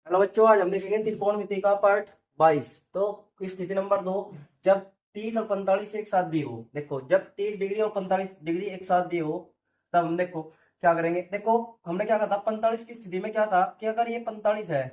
Hello बच्चों, आज हम देखेंगे त्रिकोणमिति का पार्ट 22। तो स्थिति नंबर 2, जब 30 और 45 एक साथ दिए हो। देखो, जब 30 डिग्री और 45 डिग्री एक साथ दिए हो तब हम देखो क्या करेंगे। देखो, हमने क्या कहा था 45 की स्थिति में, क्या था कि अगर ये 45 है,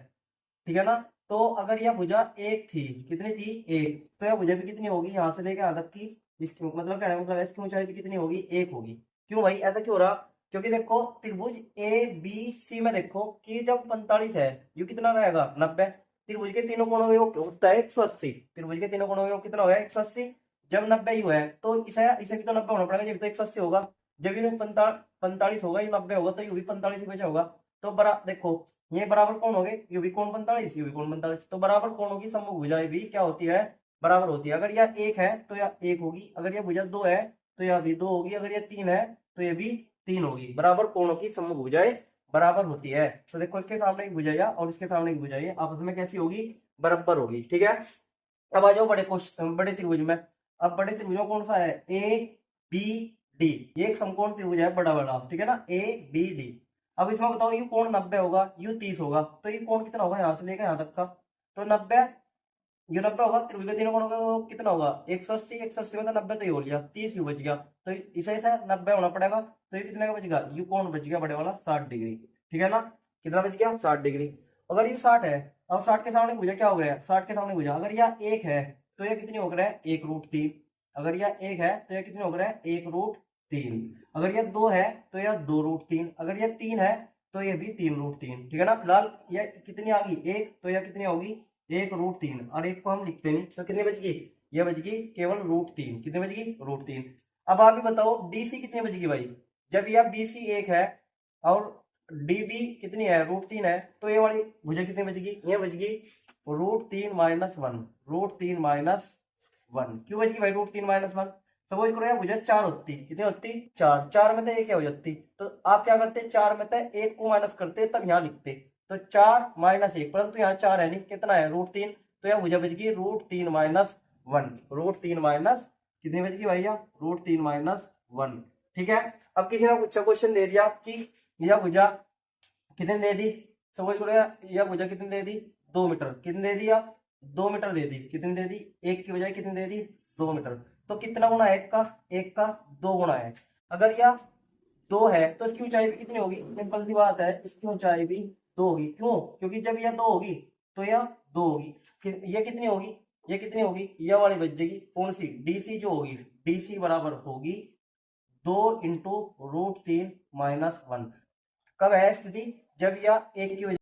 ठीक है ना, तो अगर यह भुजा एक थी, कितनी थी, एक, तो यह भुजा भी कितनी होगी, यहाँ से लेकर यहाँ तक की, इसकी मतलब कहने का मतलब है इसकी ऊंचाई भी कितनी होगी, एक होगी। क्यों भाई, ऐसा क्यों हो रहा? क्योंकि देखो त्रिभुज ए बी सी में देखो कि जब 45 है, यू कितना रहेगा, 90। त्रिभुज के तीनों कोणों का योग होता है 180। त्रिभुज के तीनों कोणों का योग कितना होगा, 180। जब 90 यू है तो इसे इसे भी तो 90 होना पड़ेगा, जब तो 180 होगा। जब यू 45 होगा, ये 90 होगा, तो यू भी 45 ही बचा होगा। तो बरा देखो, ये बराबर कौन हो गए, यू भी कोण 45, यू भी कोण 45। तो बराबर कोणों की समूह भुजाएं भी क्या होती है, बराबर होती है। अगर यह एक है तो यह एक होगी, अगर यह भुजा दो है तो यह भी दो होगी, अगर यह तीन है तो यह भी तीन होगी। बराबर कोणों की समूह भुजाएं बराबर होती है। तो देखो, इसके सामने एक भुजाया और इसके सामने एक भुजाया आपस में कैसी होगी, बराबर होगी। ठीक है, अब आ जाओ बड़े क्वेश्चन, बड़े त्रिभुज में। अब बड़े त्रिभुज में कौन सा है, ए बी डी। ये एक समकोण त्रिभुज है, बड़ा बड़ा, ठीक है ना, ए बी डी। अब इसमें बताओ, यू कोण 90 होगा, यू 30 होगा, तो ये कोण कितना होगा यहाँ से लेकर यहाँ तक का, तो 90, ये 90 होगा। त्रिभुज के तीनों कोणों का कितना होगा, 180। 180 में तो 90 तो ये हो गया, 30 यू बच गया, तो इसे ऐसा 90 होना पड़ेगा। तो ये कितने का बच गया, यू कोण बच गया बड़े वाला 60 डिग्री। ठीक है ना, कितना बच गया, 60 डिग्री। अगर ये 60 है, अब 60 के सामने भुजा क्या हो गया, 60 के सामने भुजा अगर यह एक है तो यह कितनी हो गया है, 1√3। अगर यह एक है तो यह कितनी हो गया है, 1√3। अगर यह दो है तो यह 2√3। अगर यह तीन है तो यह भी 3√3। ठीक है ना, फिलहाल यह कितनी आ गई, एक, तो यह कितनी होगी, 1√3। और एक को हम लिखते नहीं, तो कितनी बच गई, यह बच गई केवल √3। कितनी बच गई, √3। अब आप ही बताओ डीसी कितनी बच गई भाई, जब यह बीसी एक है और डीबी कितनी है, √3 है, तो ये वाली भुजा कितनी बच गई, ये बच गई √3 - 1। √3 - 1 क्यों बच गई भाई, √3 - 1? सपोज करो यार भुजा चार होती, कितनी होती, चार। चार में तो एक क्या हो जाती, तो आप क्या करते, चार में तो एक को माइनस करते तब यहाँ लिखते। तो 4 - 1, परंतु यहाँ चार है नहीं, कितना है, √3। तो यह भुजा बच गई √3 - 1। √3 माइनस कितनी बच गई भैया, √3 - 1। ठीक है, अब किसी ने कुछ क्वेश्चन दे दिया कि यह भुजा कितने दे दी, समझ करो यह भुजा कितनी दे दी, 2 मीटर। कितनी दे दिया, 2 मीटर दे दी। कितनी दे दी, एक की बजाय कितनी दे दी, 2 मीटर। तो कितना गुना है एक का, एक का दो गुना है। अगर यह दो है तो इसकी ऊंचाई भी कितनी होगी, सिंपल सी बात है, इसकी ऊंचाई भी दो होगी। क्यों, क्योंकि जब यह दो होगी तो यह दो होगी, ये कितनी होगी, ये कितनी होगी, यह वाली बच जाएगी, कौन सी, डीसी जो होगी, डीसी बराबर होगी 2 × √3 - 1। कब है स्थिति, जब यह एक की